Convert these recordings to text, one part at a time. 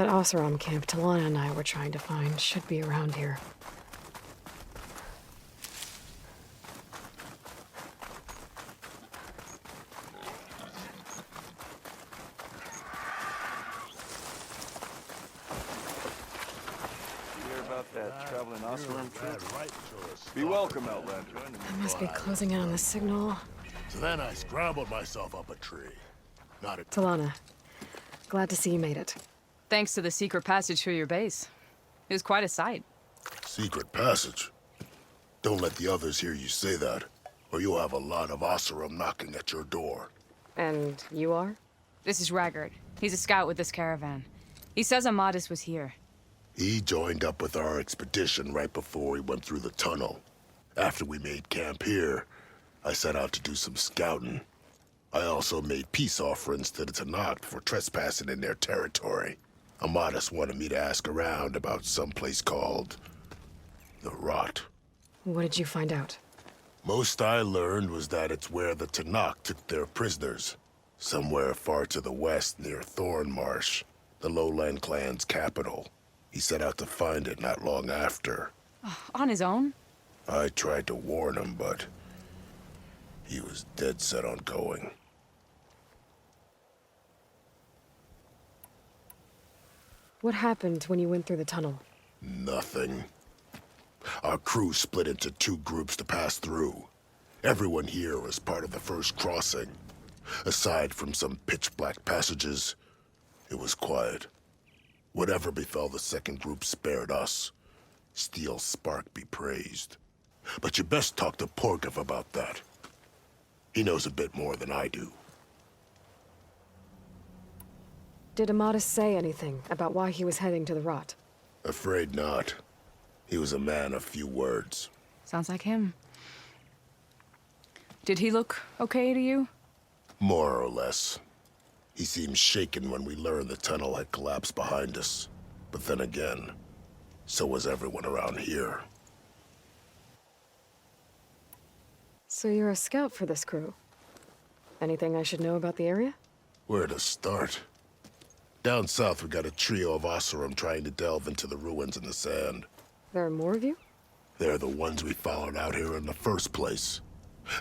That Oseram camp Talana and I were trying to find should be around here. That traveling Oseram trip. Be welcome, Outlander. I must be closing in on the signal. So then I scrambled myself up a tree. Not a... Talana, glad to see you made it. Thanks to the secret passage through your base. It was quite a sight. Secret passage? Don't let the others hear you say that, or you'll have a lot of Oseram knocking at your door. And you are? This is Raggard. He's a scout with this caravan. He says Amadis was here. He joined up with our expedition right before we went through the tunnel. After we made camp here, I set out to do some scouting. I also made peace offerings to the Tenakth for trespassing in their territory. Amadis wanted me to ask around about some place called... the Rot. What did you find out? Most I learned was that it's where the Tenakth took their prisoners. Somewhere far to the west near Thornmarsh, the Lowland clan's capital. He set out to find it not long after. On his own? I tried to warn him, but he was dead set on going. What happened when you went through the tunnel? Nothing. Our crew split into two groups to pass through. Everyone here was part of the first crossing. Aside from some pitch-black passages, it was quiet. Whatever befell the second group spared us. Steel Spark be praised. But you best talk to Porgov about that. He knows a bit more than I do. Did Amadis say anything about why he was heading to the Rot? Afraid not. He was a man of few words. Sounds like him. Did he look okay to you? More or less. He seemed shaken when we learned the tunnel had collapsed behind us. But then again, so was everyone around here. So you're a scout for this crew? Anything I should know about the area? Where to start? Down south, we got a trio of Oseram trying to delve into the ruins in the sand. There are more of you? They're the ones we followed out here in the first place.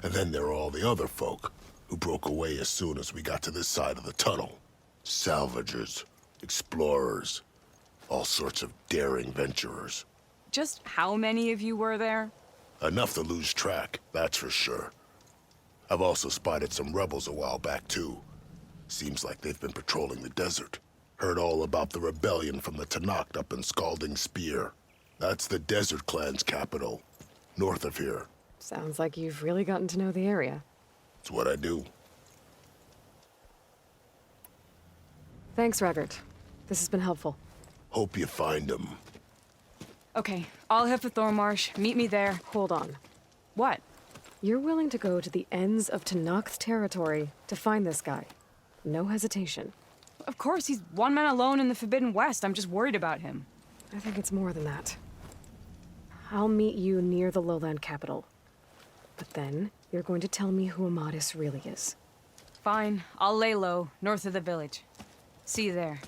And then there are all the other folk, who broke away as soon as we got to this side of the tunnel. Salvagers, explorers, all sorts of daring venturers. Just how many of you were there? Enough to lose track, that's for sure. I've also spotted some rebels a while back, too. Seems like they've been patrolling the desert. Heard all about the rebellion from the Tenakth up in Scalding Spear. That's the Desert Clan's capital, north of here. Sounds like you've really gotten to know the area. It's what I do. Thanks, Raggard. This has been helpful. Hope you find him. Okay, I'll head for Thornmarsh. Meet me there. Hold on. What? You're willing to go to the ends of Tenakth territory to find this guy. No hesitation. Of course, he's one man alone in the Forbidden West. I'm just worried about him. I think it's more than that. I'll meet you near the lowland capital. But then, you're going to tell me who Amadis really is. Fine, I'll lay low, north of the village. See you there.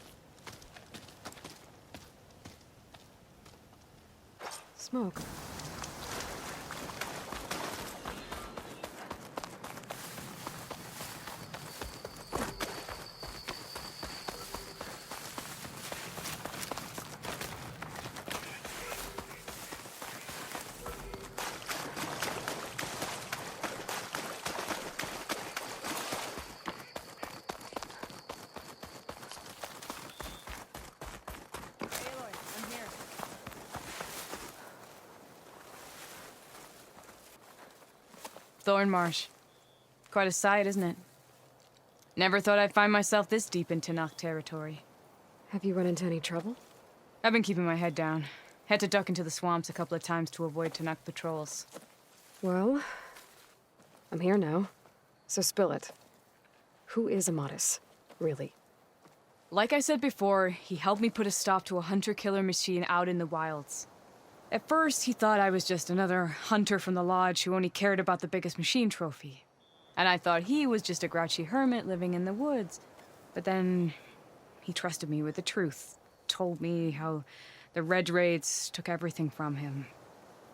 Smoke. Thornmarsh. Quite a sight, isn't it? Never thought I'd find myself this deep in Tenakth territory. Have you run into any trouble? I've been keeping my head down. Had to duck into the swamps a couple of times to avoid Tenakth patrols. Well, I'm here now, so spill it. Who is Amadis, really? Like I said before, he helped me put a stop to a hunter-killer machine out in the wilds. At first, he thought I was just another hunter from the lodge who only cared about the biggest machine trophy. And I thought he was just a grouchy hermit living in the woods. But then, he trusted me with the truth. told me how the Red Raids took everything from him.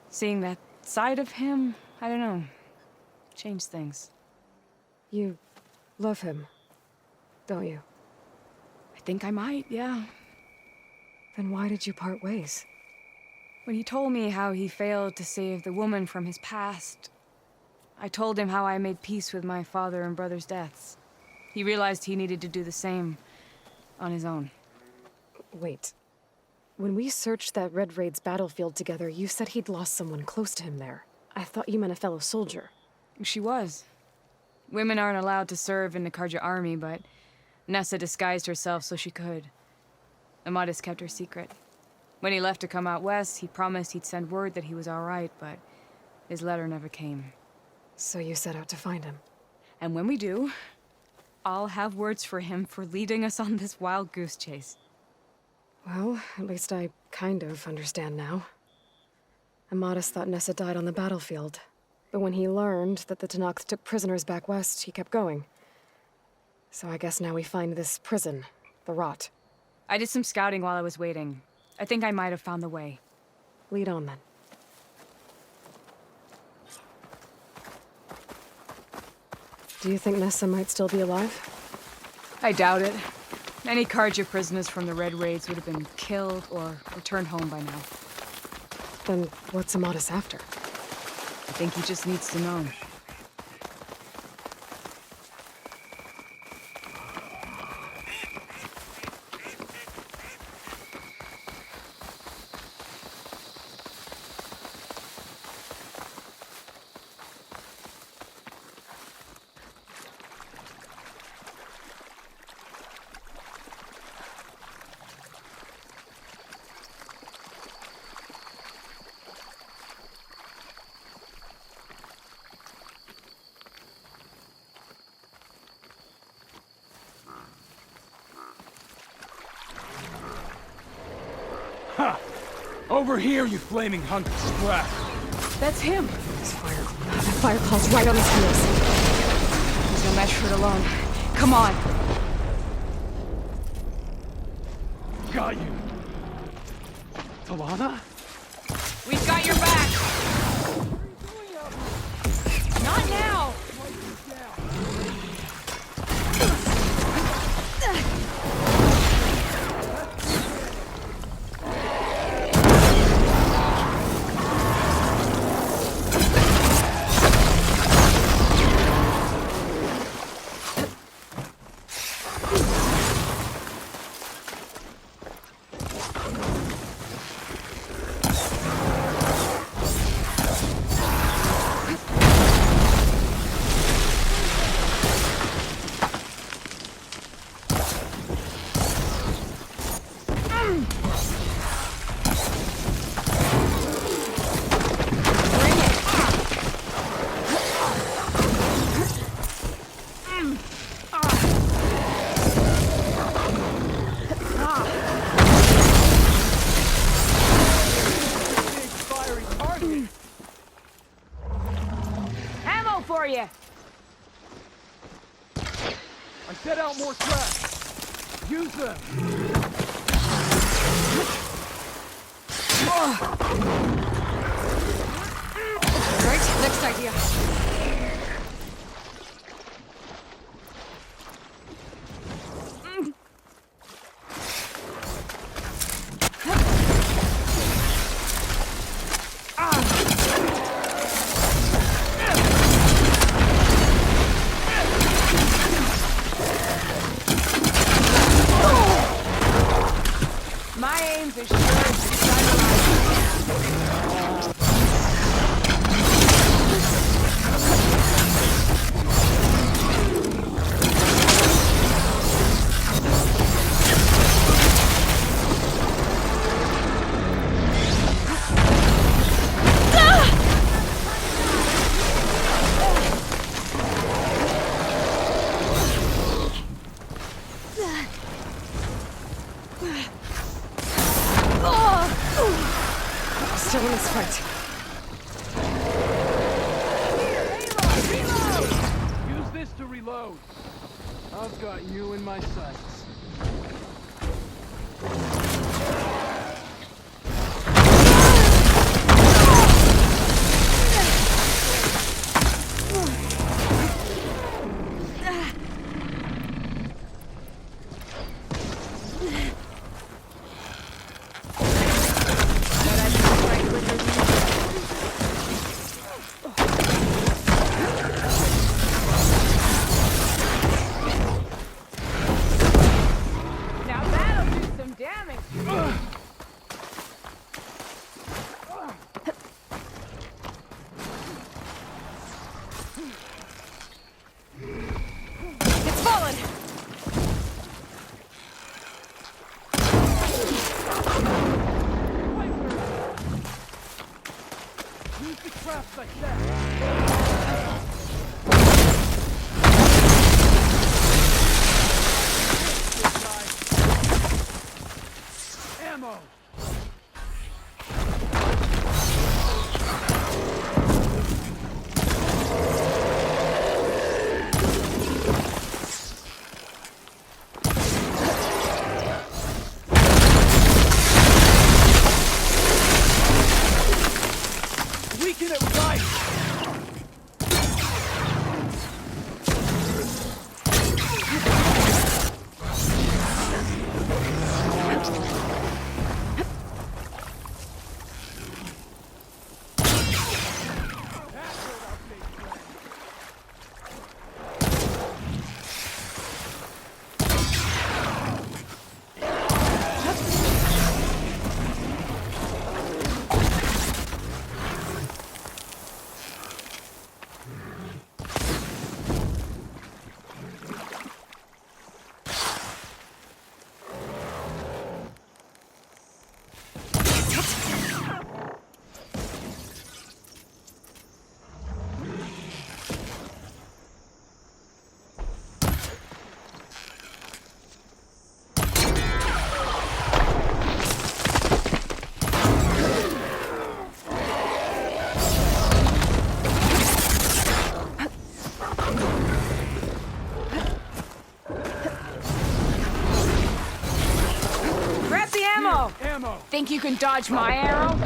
Seeing that side of him, I don't know, changed things. You love him, don't you? I think I might, yeah. Then why did you part ways? When he told me how he failed to save the woman from his past, I told him how I made peace with my father and brother's deaths. He realized he needed to do the same on his own. Wait. When we searched that Red Raid's battlefield together, you said he'd lost someone close to him there. I thought you meant a fellow soldier. She was. Women aren't allowed to serve in the Carja army, but Nessa disguised herself so she could. Amadis kept her secret. When he left to come out west, he promised he'd send word that he was all right, but his letter never came. So you set out to find him. And when we do, I'll have words for him for leading us on this wild goose chase. Well, at least I kind of understand now. Amadis thought Nessa died on the battlefield, but when he learned that the Tenakth took prisoners back west, he kept going. So I guess now we find this prison, the Rot. I did some scouting while I was waiting. I think I might have found the way. Lead on then. Do you think Nessa might still be alive? I doubt it. Any Carja prisoners from the Red Raids would have been killed or returned home by now. Then what's Amadis after? I think he just needs to know. Ha! Over here, you flaming hunk of scrap! That's him! His fire call's right on his heels. He's no match for it alone. Come on! Got you! Talana? We've got your back! Not now! Ammo for you! I set out more traps! Use them! Right, next idea. My aim's as sure as the sunrise. Still in this fight. Use this to reload! I've got you in my sights. Just like that. Ammo! Weaken it right! Grab the ammo! Ammo! Think you can dodge my arrow?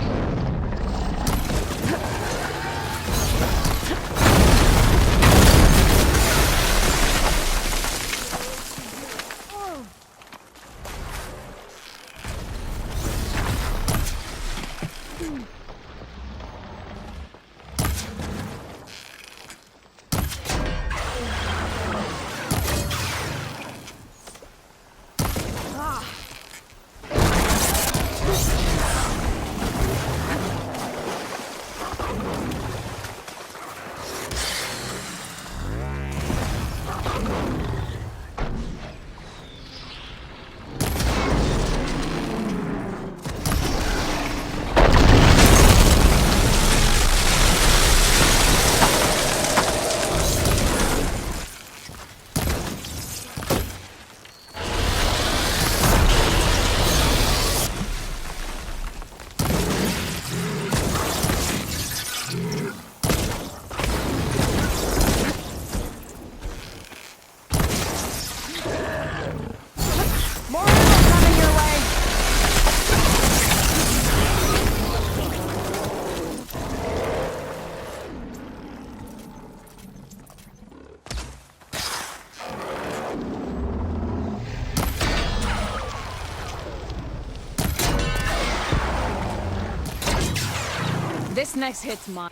More ammo coming your way! This next hit's mine.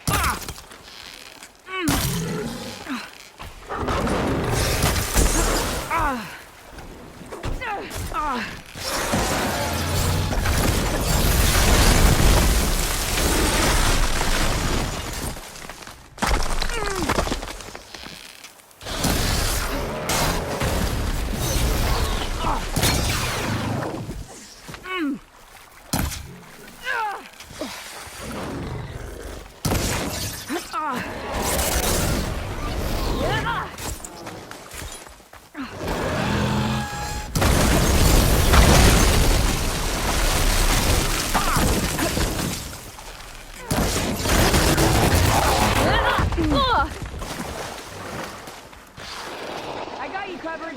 I got you covered.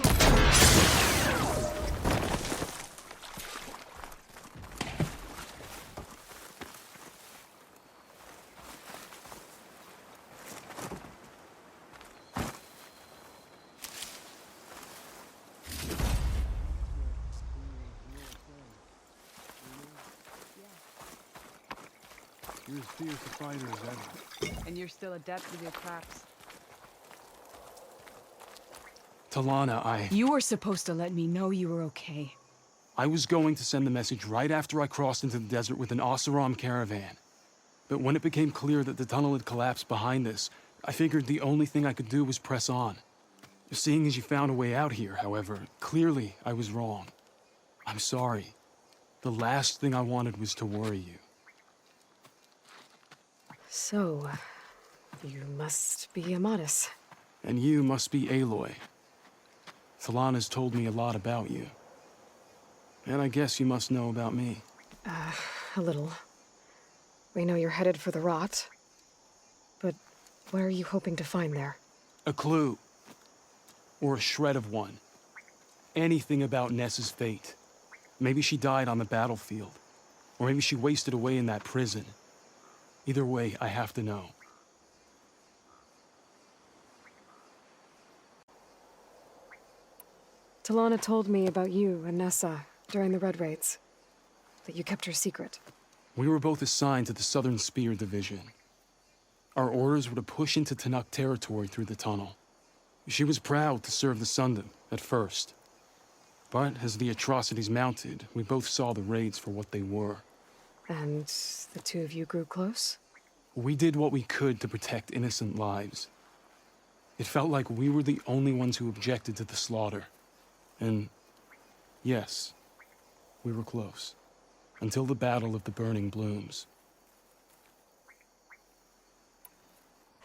You're as fierce a fighter as ever. And you're still adept with your craps. Talana, You were supposed to let me know you were okay. I was going to send the message right after I crossed into the desert with an Oseram caravan. But when it became clear that the tunnel had collapsed behind us, I figured the only thing I could do was press on. Seeing as you found a way out here, however, clearly I was wrong. I'm sorry. The last thing I wanted was to worry you. So, You must be Amadis. And you must be Aloy. Thalana's told me a lot about you. And I guess you must know about me. A little. We know you're headed for the rot. But what are you hoping to find there? A clue. Or a shred of one. Anything about Nessa's fate. Maybe she died on the battlefield. Or maybe she wasted away in that prison. Either way, I have to know. Talana told me about you and Nessa during the Red Raids. That you kept her secret. We were both assigned to the Southern Spear Division. Our orders were to push into Tenakth territory through the tunnel. She was proud to serve the Sundom at first. But as the atrocities mounted, we both saw the raids for what they were. And the two of you grew close? We did what we could to protect innocent lives. It felt like we were the only ones who objected to the slaughter. And yes, we were close. Until the Battle of the Burning Blooms.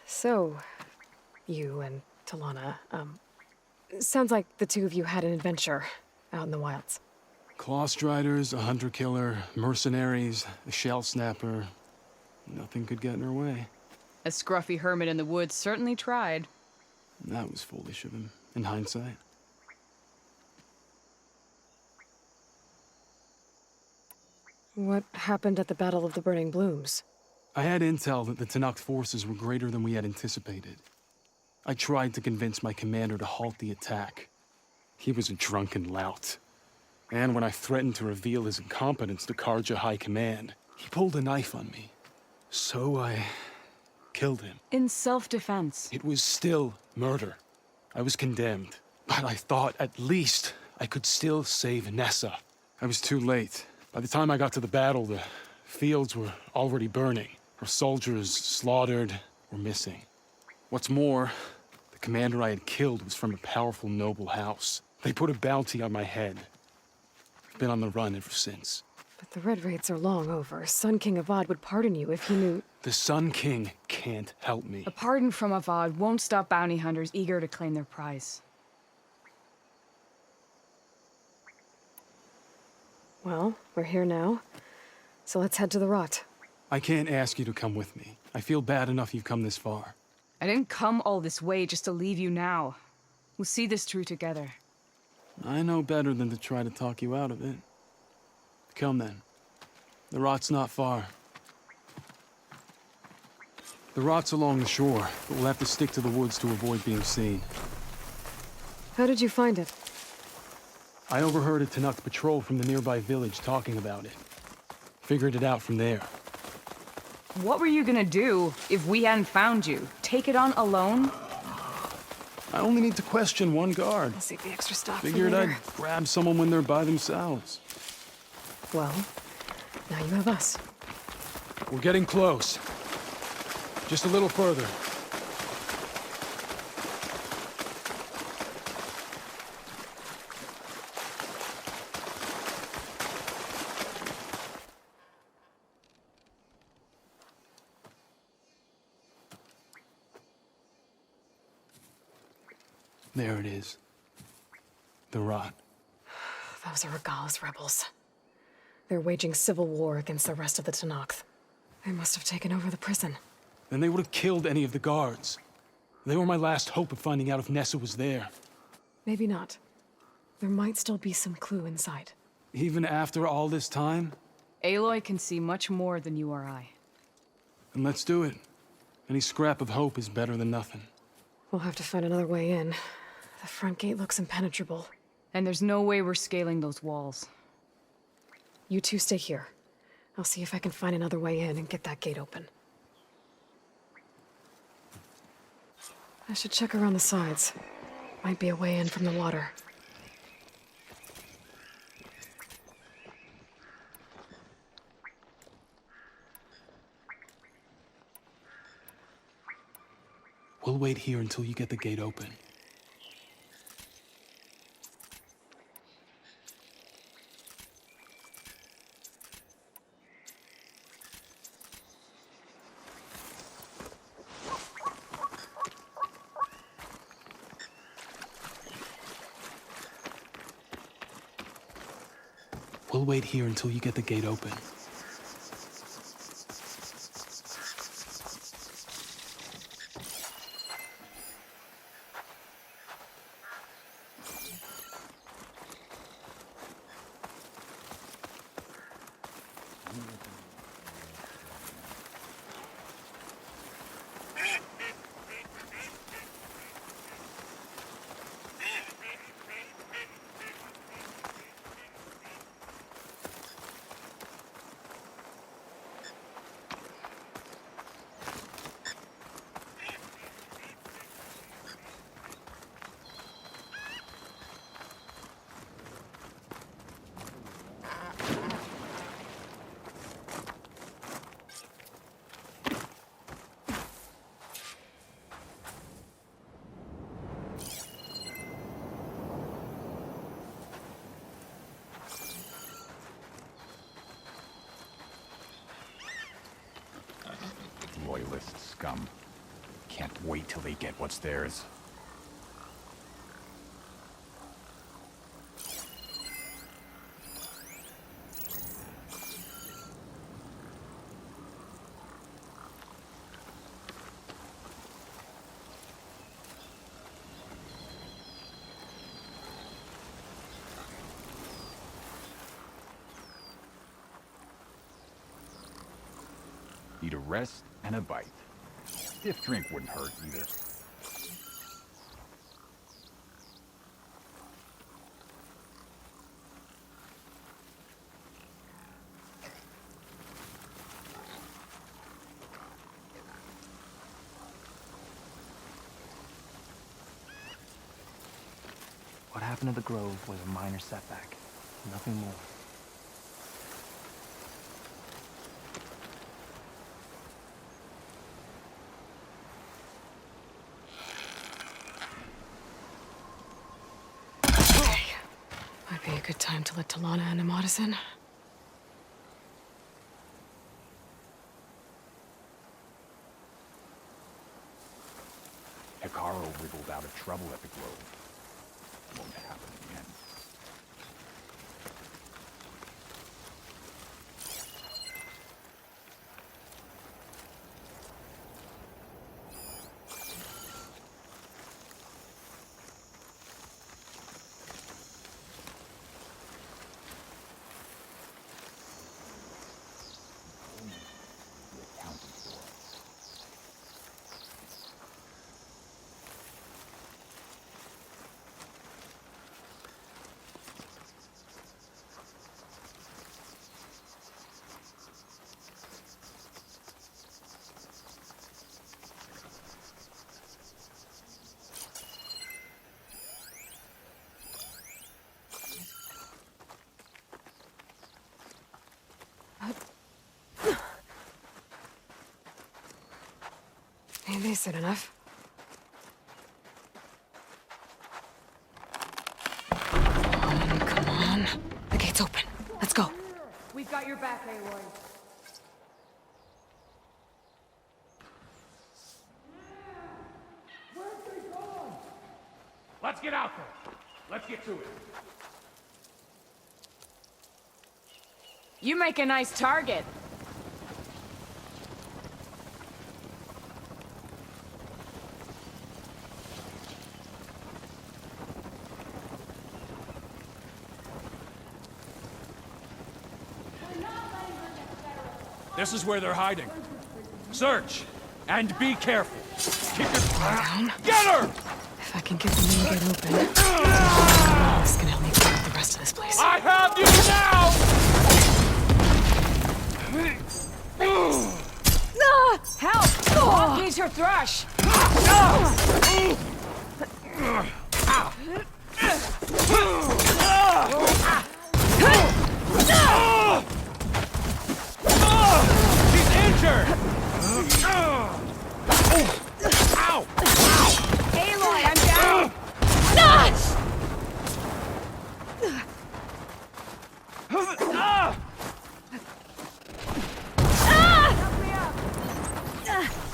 So, you and Talana, sounds like the two of you had an adventure out in the wilds. Clawstriders, a hunter-killer, mercenaries, a shell snapper. Nothing could get in her way. A scruffy hermit in the woods certainly tried. That was foolish of him, in hindsight. What happened at the Battle of the Burning Blooms? I had intel that the Tenakth forces were greater than we had anticipated. I tried to convince my commander to halt the attack. He was a drunken lout. And when I threatened to reveal his incompetence to Karja High Command, he pulled a knife on me. So I killed him. In self-defense. It was still murder. I was condemned. But I thought at least I could still save Nessa. I was too late. By the time I got to the battle, the fields were already burning. Our soldiers slaughtered or missing. What's more, the commander I had killed was from a powerful noble house. They put a bounty on my head. I've been on the run ever since. But the Red Raids are long over. Sun King Avad would pardon you if he knew... The Sun King can't help me. A pardon from Avad won't stop bounty hunters eager to claim their prize. Well, we're here now. So let's head to the rot. I can't ask you to come with me. I feel bad enough you've come this far. I didn't come all this way just to leave you now. We'll see this through together. I know better than to try to talk you out of it. Come then. The rot's not far. The rot's along the shore, but we'll have to stick to the woods to avoid being seen. How did you find it? I overheard a Tenakth patrol from the nearby village talking about it. Figured it out from there. What were you gonna do if we hadn't found you? Take it on alone? I only need to question one guard. I'll save the extra stock Figured for I'd later. grab someone when they're by themselves. Well, now you have us. We're getting close. Just a little further. There it is. The rot. Those are Regalla's rebels. They're waging civil war against the rest of the Tenakth. They must have taken over the prison. Then they would have killed any of the guards. They were my last hope of finding out if Nessa was there. Maybe not. There might still be some clue inside. Even after all this time? Aloy can see much more than you or I. Then let's do it. Any scrap of hope is better than nothing. We'll have to find another way in. The front gate looks impenetrable. And there's no way we're scaling those walls. You two stay here. I'll see if I can find another way in and get that gate open. I should check around the sides. Might be a way in from the water. We'll wait here until you get the gate open. We'll wait here until you get the gate open. Loyalist scum. Can't wait till they get what's theirs. Need a rest and a bite. Stiff drink wouldn't hurt either. What happened to the Grove was a minor setback. Nothing more. Might be a good time to let Talana and Amadas in. Hikaru wriggled out of trouble at the Grove. Won't happen again. Accounted for. Ain't they soon enough? Come on. The gate's open. Let's go. We've got your back, Aloy. Let's get out there. Let's get to it. You make a nice target. This is where they're hiding. Search, and be careful. Keep your... Down. Get her! If I can get the main gate open, this can help me clear up the rest of this place. I have you now! Help! Hawk needs her thrush. She's injured! Ow! Aloy, I'm down.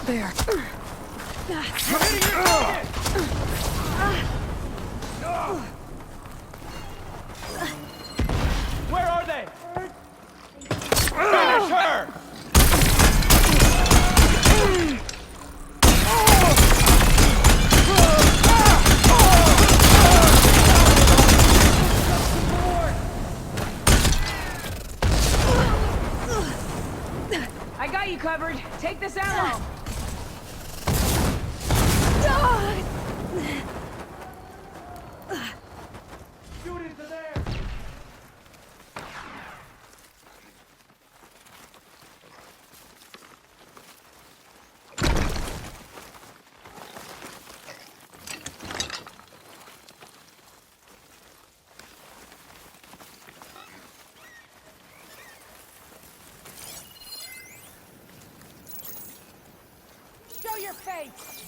There. Where are they? covered. Take this ammo. Show your face!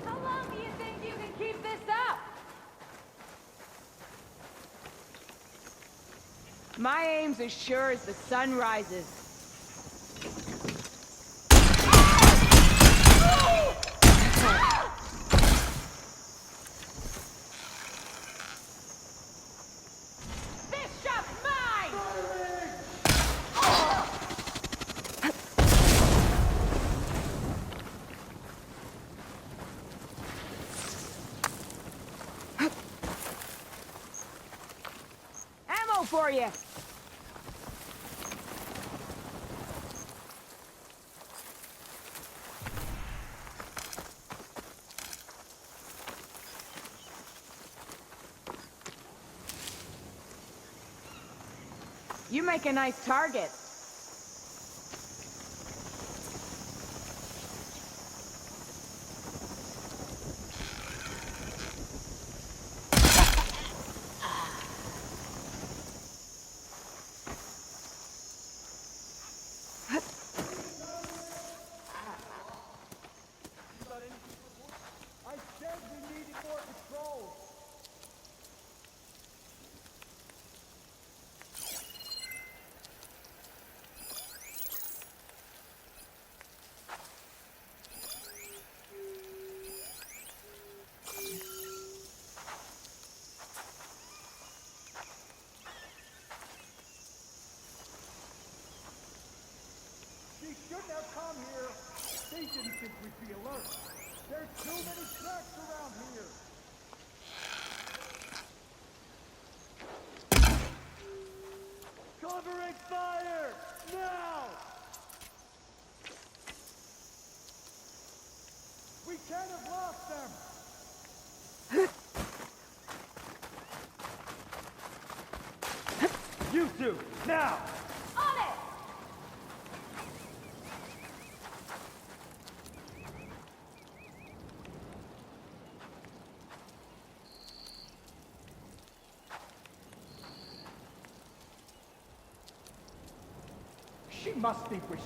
How long do you think you can keep this up? My aim's as sure as the sun rises. For you. You make a nice target. Shouldn't have come here. They didn't think we'd be alert. There's too many tracks around here. Covering fire! Now! We can't have lost them! You two, now! She must think we're